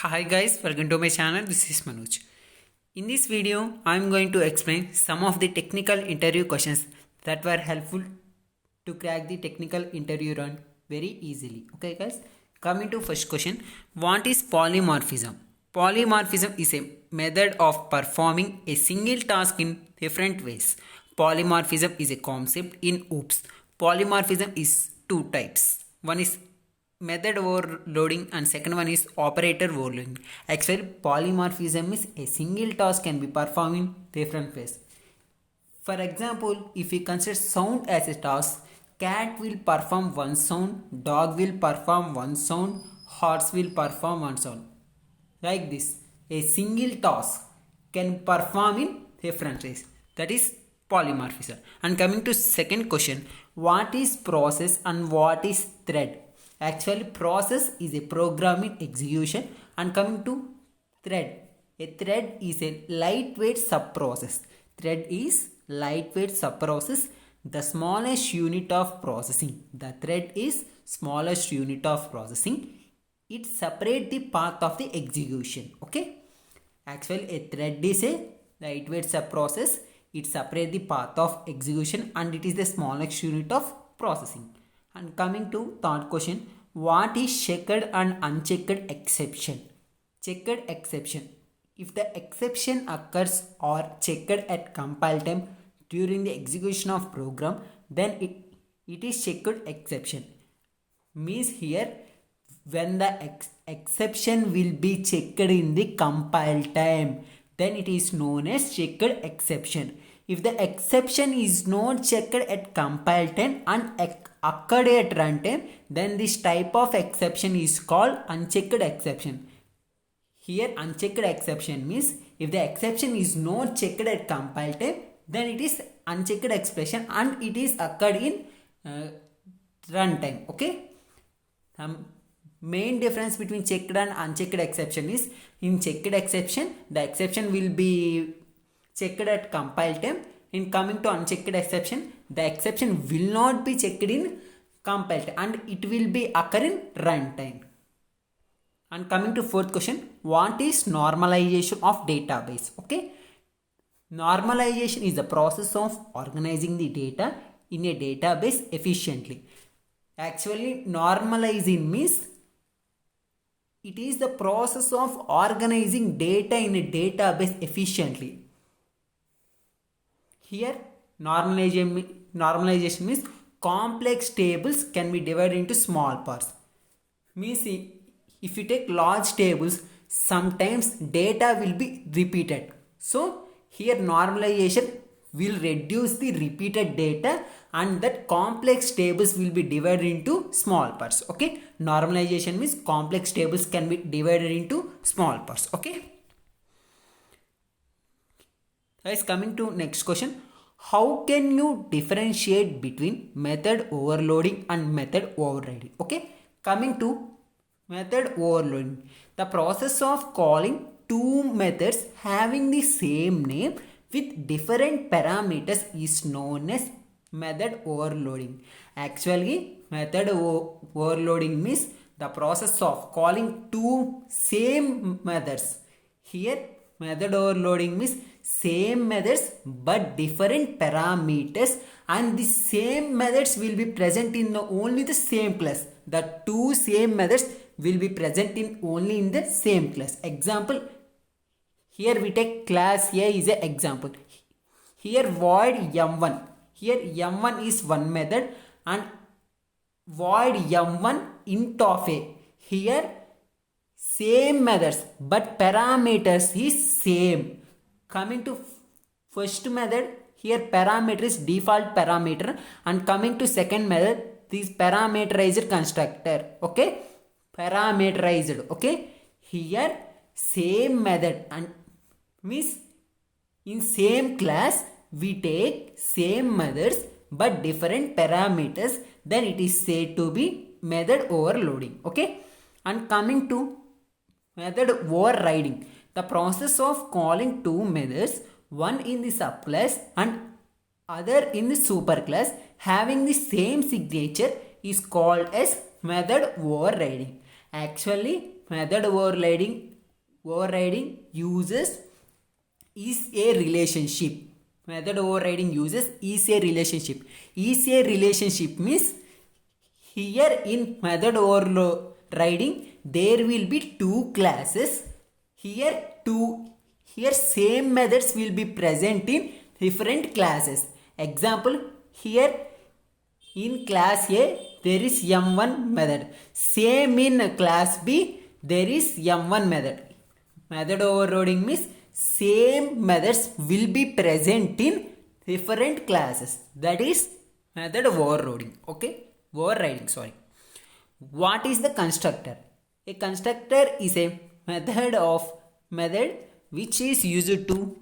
Hi guys, welcome to my channel. This is Manoj. In this video, I am going to explain some of the technical interview questions that were helpful to crack the technical interview run very easily. Okay guys, coming to first question, what is polymorphism? Polymorphism is a method of performing a single task in different ways. Polymorphism is a concept in OOPS. Polymorphism is two types. One is method overloading and second one is operator overloading. Actually, polymorphism is a single task can be performed in different ways. For example, if we consider sound as a task, cat will perform one sound, dog will perform one sound, horse will perform one sound. Like this, a single task can perform in different ways. That is polymorphism. And coming to second question, what is process and what is thread? Actually, process is a program in execution, and coming to thread, a thread is a lightweight subprocess. Thread is lightweight subprocess, the smallest unit of processing. The thread is smallest unit of processing. It separates the path of the execution. Okay. Actually, a thread is a lightweight subprocess. It separates the path of execution and it is the smallest unit of processing. And coming to third question, what is checked and unchecked exception? Checked exception. If the exception occurs or checked at compile time during the execution of program, then it is checked exception. Means here when the exception will be checked in the compile time, then it is known as checked exception. If the exception is not checked at compile time and occurred at runtime, then this type of exception is called unchecked exception. Here unchecked exception means if the exception is not checked at compile time, then it is unchecked exception and it is occurred in runtime. Okay. Main difference between checked and unchecked exception is in checked exception, the exception will be checked at compile time. In coming to unchecked exception, the exception will not be checked in compile time and it will be occur in runtime. And coming to fourth question, what is normalization of database? Okay, normalization is the process of organizing the data in a database efficiently. Actually, normalizing means it is the process of organizing data in a database efficiently. Here normalization means complex tables can be divided into small parts. Means if you take large tables, sometimes data will be repeated. So here normalization will reduce the repeated data and that complex tables will be divided into small parts. Okay, normalization means complex tables can be divided into small parts. Okay. Guys, coming to next question, how can you differentiate between method overloading and method overriding? Okay, coming to method overloading, the process of calling two methods having the same name with different parameters is known as method overloading. Actually, method overloading means the process of calling two same methods. Here method overloading means same methods but different parameters, and the same methods will be present in only the same class. The two same methods will be present in only in the same class. Example, here we take class A is an example. Here void m1. Here m1 is one method and void m1 int of a. Here same methods but parameters is same. Coming to first method, here parameter is default parameter, and coming to second method, this parameterized constructor. Okay, parameterized. Okay, here same method and means in same class we take same methods but different parameters, then it is said to be method overloading. Okay, and coming to method overriding, the process of calling two methods, one in the subclass and other in the superclass having the same signature is called as method overriding. Actually, method overriding overriding uses is a relationship. Method overriding uses is a relationship. Is a relationship means here in method overriding there will be two classes. Here same methods will be present in different classes. Example, here in class A there is m1 method, same in class B there is m1 method. Method overloading means same methods will be present in different classes. That is method overloading. Okay, overriding, sorry. What is the constructor? A constructor is a method which is used to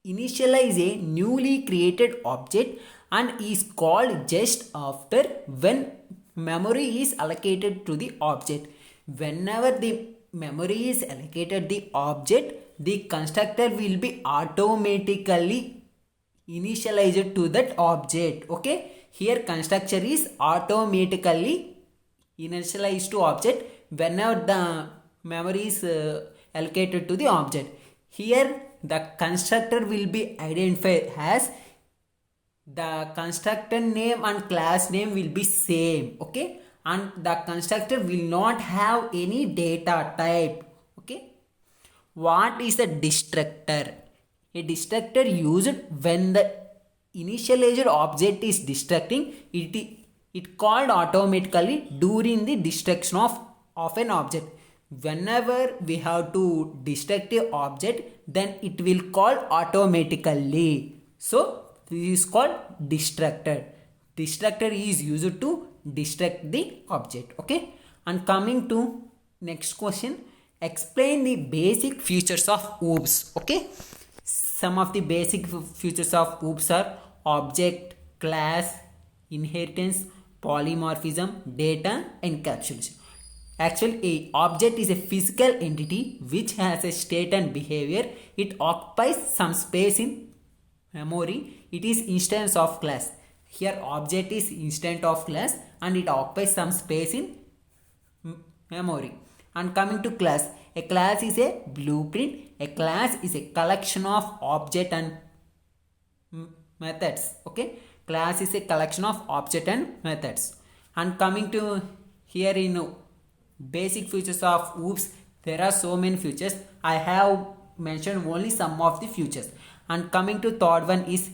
initialize a newly created object and is called just after when memory is allocated to the object. Whenever the memory is allocated the object, the constructor will be automatically initialized to that object. Okay, here constructor is automatically initialized to object whenever the memory is allocated to the object. Here the constructor will be identified as the constructor name and class name will be same. Okay, and the constructor will not have any data type. Okay, what is the destructor? A destructor used when the initialized object is destructing, it called automatically during the destruction of an object. Whenever we have to destruct a object, then it will call automatically. So this is called destructor. Destructor is used to destruct the object. Okay, and coming to next question, explain the basic features of OOPs. Okay, some of the basic features of OOPs are object, class, inheritance, polymorphism, data, encapsulation. Actually, a object is a physical entity which has a state and behavior. It occupies some space in memory. It is instance of class. Here object is instance of class and it occupies some space in memory. And coming to class, a class is a blueprint. A class is a collection of object and methods. Okay, class is a collection of object and methods. And coming to here in basic features of OOPs, there are so many features. I have mentioned only some of the features. And coming to third one is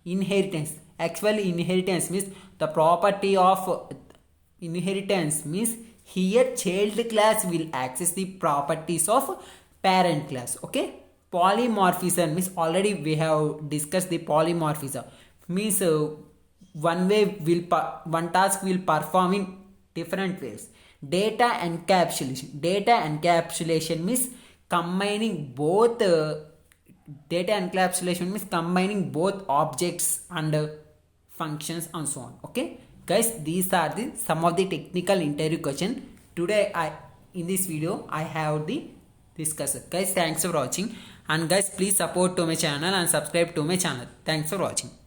inheritance. Actually, inheritance means the property of inheritance means here child class will access the properties of parent class. Okay, polymorphism means already we have discussed the polymorphism means one task will perform in different ways. Data encapsulation means combining both objects and functions and so on. Okay guys, these are the some of the technical interview question today. In this video I have the discussed. Guys, thanks for watching, and guys please support to my channel and subscribe to my channel. Thanks for watching.